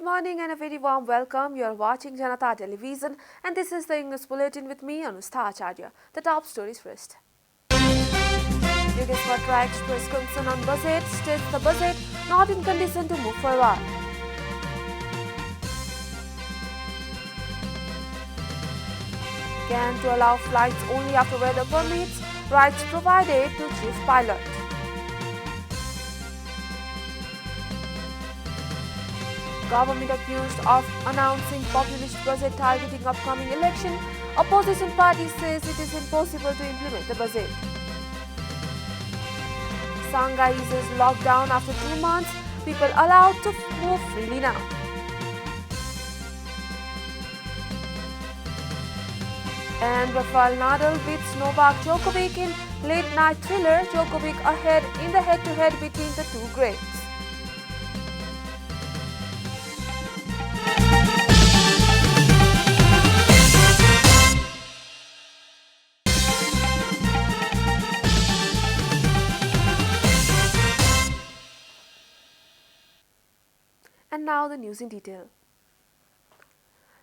morning and a very warm welcome. You are watching Janata Television and this is the English Bulletin with me, Anustha Acharya. The top stories first. Yogesh Bhattrai expressed concern on budget, states the budget not in condition to move forward. Can to allow flights only after weather permits, rights provided to chief pilot. Government accused of announcing populist budget targeting upcoming election. Opposition party says it is impossible to implement the budget. Shanghai eases lockdown after 2 months. People allowed to move freely now. And Rafael Nadal beats Novak Djokovic in late-night thriller. Djokovic ahead in the head-to-head between the two greats. And now the news in detail.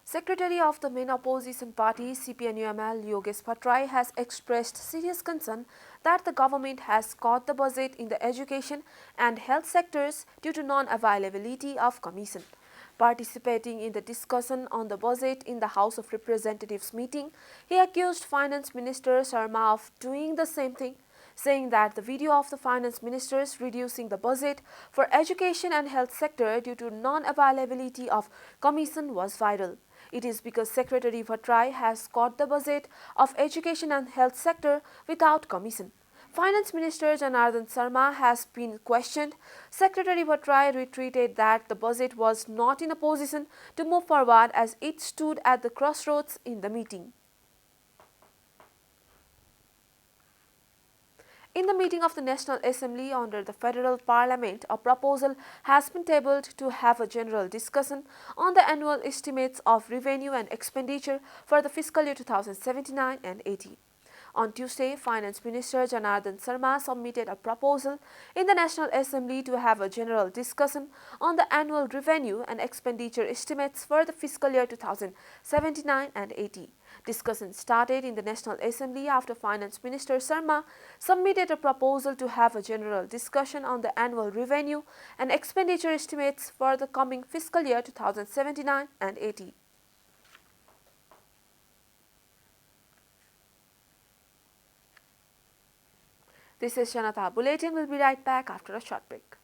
Secretary of the main opposition party CPNUML Yogesh Bhattrai has expressed serious concern that the government has cut the budget in the education and health sectors due to non-availability of commission. Participating in the discussion on the budget in the House of Representatives meeting, he accused Finance Minister Sharma of doing the same thing, saying that the video of the finance ministers reducing the budget for education and health sector due to non-availability of commission was viral. It is because Secretary Bhattrai has cut the budget of education and health sector without commission. Finance Minister Janata Sharma has been questioned. Secretary Bhattrai retreated that the budget was not in a position to move forward as it stood at the crossroads in the meeting. In the meeting of the National Assembly under the Federal Parliament, a proposal has been tabled to have a general discussion on the annual estimates of revenue and expenditure for the fiscal year 2079 and 80. On Tuesday, Finance Minister Janata Sharma submitted a proposal in the National Assembly to have a general discussion on the annual revenue and expenditure estimates for the fiscal year 2079 and 80. Discussion started in the National Assembly after Finance Minister Sharma submitted a proposal to have a general discussion on the annual revenue and expenditure estimates for the coming fiscal year 2079 and 80. This is Janata Bulletin. We'll be right back after a short break.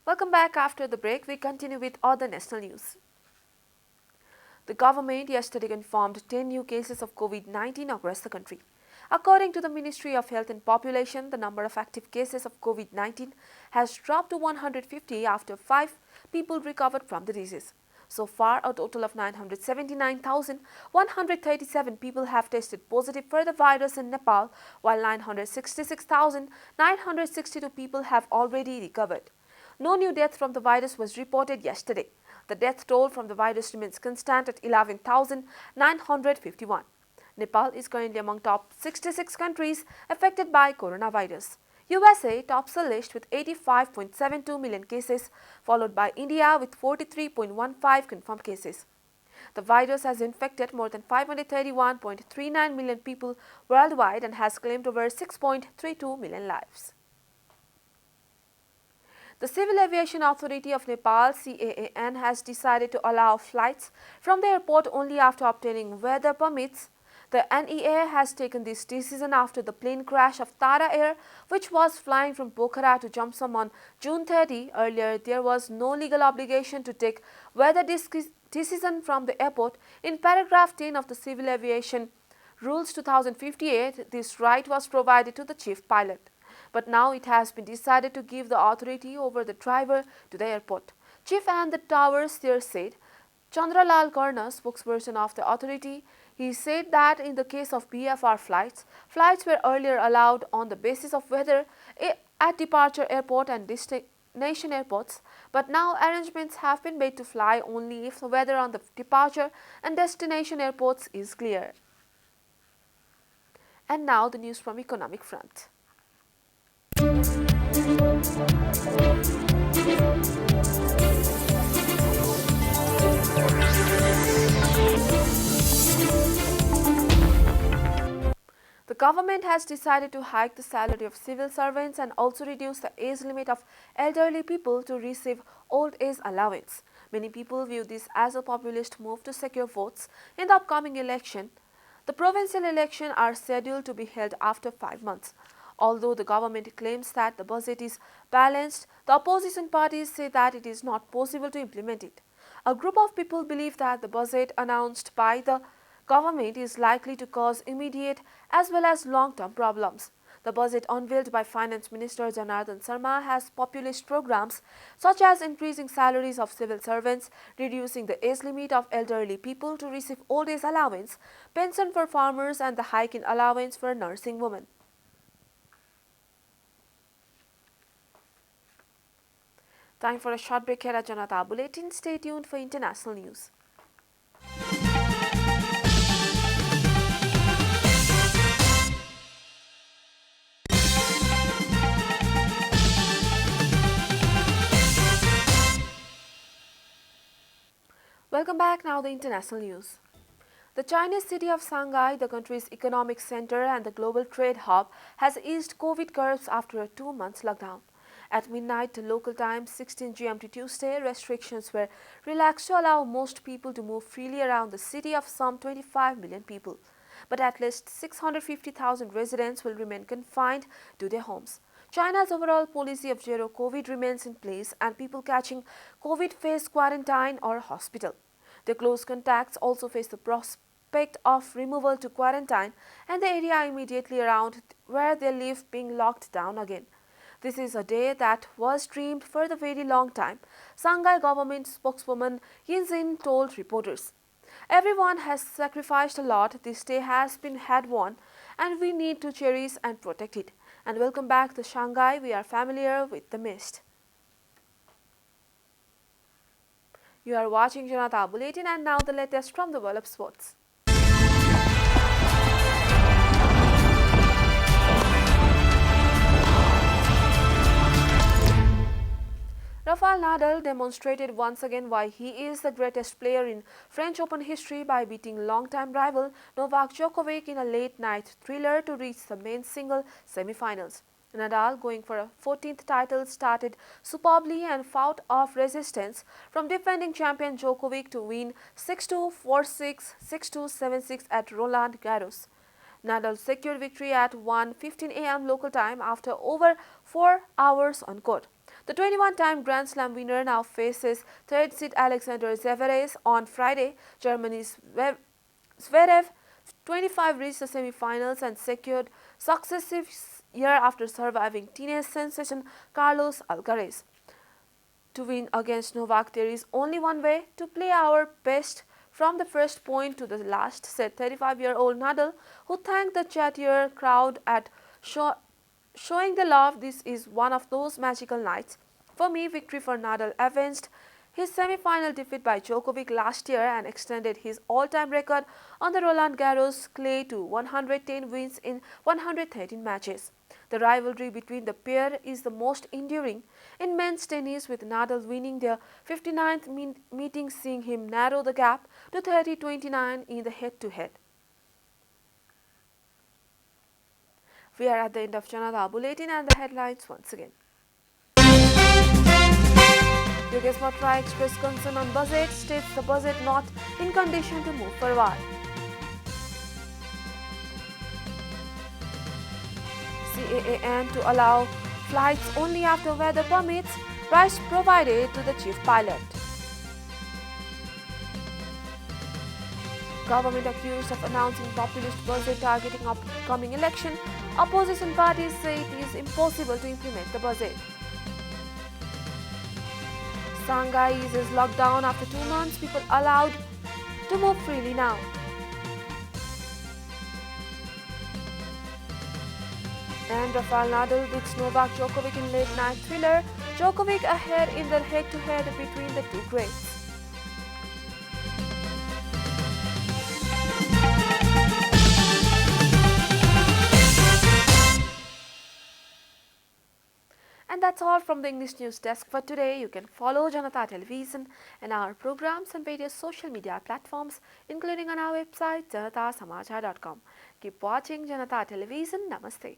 Welcome back after the break. We continue with other national news. The government yesterday confirmed 10 new cases of COVID-19 across the country. According to the Ministry of Health and Population, the number of active cases of COVID-19 has dropped to 150 after 5 people recovered from the disease. So far, a total of 979,137 people have tested positive for the virus in Nepal, while 966,962 people have already recovered. No new death from the virus was reported yesterday. The death toll from the virus remains constant at 11,951. Nepal is currently among top 66 countries affected by coronavirus. USA tops the list with 85.72 million cases, followed by India with 43.15 confirmed cases. The virus has infected more than 531.39 million people worldwide and has claimed over 6.32 million lives. The Civil Aviation Authority of Nepal (CAAN) has decided to allow flights from the airport only after obtaining weather permits. The NEA has taken this decision after the plane crash of Tara Air, which was flying from Pokhara to Jamsam on June 30. Earlier, there was no legal obligation to take weather decision from the airport. In paragraph 10 of the Civil Aviation Rules 2058, this right was provided to the chief pilot. But now it has been decided to give the authority over the driver to the airport. Chief and the tower steer said. Chandralal Karna, spokesperson of the authority, he said that in the case of BFR flights were earlier allowed on the basis of weather at departure airport and destination airports, but now arrangements have been made to fly only if the weather on the departure and destination airports is clear. And now the news from economic front. The government has decided to hike the salary of civil servants and also reduce the age limit of elderly people to receive old age allowance. Many people view this as a populist move to secure votes in the upcoming election. The provincial elections are scheduled to be held after 5 months. Although the government claims that the budget is balanced, the opposition parties say that it is not possible to implement it. A group of people believe that the budget announced by the government is likely to cause immediate as well as long-term problems. The budget unveiled by Finance Minister Janata has populist programs such as increasing salaries of civil servants, reducing the age limit of elderly people to receive old age allowance, pension for farmers and the hike in allowance for nursing women. Time for a short break here at Janata Bulletin. Stay tuned for international news. Welcome back. Now the international news. The Chinese city of Shanghai, the country's economic center and the global trade hub, has eased COVID curbs after a 2-month lockdown. At midnight local time 16 GMT Tuesday, restrictions were relaxed to allow most people to move freely around the city of some 25 million people. But at least 650,000 residents will remain confined to their homes. China's overall policy of zero COVID remains in place and people catching COVID face quarantine or hospital. Their close contacts also face the prospect of removal to quarantine and the area immediately around where they live being locked down again. This is a day that was dreamed for the very long time, Shanghai government spokeswoman Yin Xin told reporters. Everyone has sacrificed a lot, this day has been hard-won and we need to cherish and protect it. And welcome back to Shanghai, we are familiar with the mist. You are watching Janata Bulletin and now the latest from the world of sports. Rafael Nadal demonstrated once again why he is the greatest player in French Open history by beating longtime rival Novak Djokovic in a late-night thriller to reach the men's single semi-finals. Nadal, going for a 14th title, started superbly and fought off resistance from defending champion Djokovic to win 6-2, 4-6, 6-2, 7-6 at Roland Garros. Nadal secured victory at 1:15 a.m. local time after over 4 hours on court. The 21-time Grand Slam winner now faces third seed Alexander Zverev on Friday. Germany's Zverev, 25, reached the semi-finals and secured successive year after surviving teenage sensation Carlos Alcaraz. To win against Novak, there is only one way: to play our best from the first point to the last, said 35-year-old Nadal, who thanked the chattier crowd at showing the love. This is one of those magical nights. For me, victory for Nadal avenged his semi-final defeat by Djokovic last year and extended his all-time record on the Roland Garros clay to 110 wins in 113 matches. The rivalry between the pair is the most enduring in men's tennis, with Nadal winning their 59th meeting, seeing him narrow the gap to 30-29 in the head-to-head. We are at the end of Janata Bulletin and the headlines once again. Jestha expressed concern on budget, states the budget not in condition to move forward. CAAN to allow flights only after weather permits, rights provided to the chief pilot. Government accused of announcing populist budget targeting upcoming election. Opposition parties say it is impossible to implement the budget. Shanghai eases lockdown after 2 months. People allowed to move freely now. And Rafael Nadal beats Novak Djokovic in late-night thriller Djokovic ahead in the head-to-head between the two greats. And that's all from the English News Desk for today. You can follow Janata Television and our programs on various social media platforms, including on our website janatasamachar.com. Keep watching Janata Television. Namaste.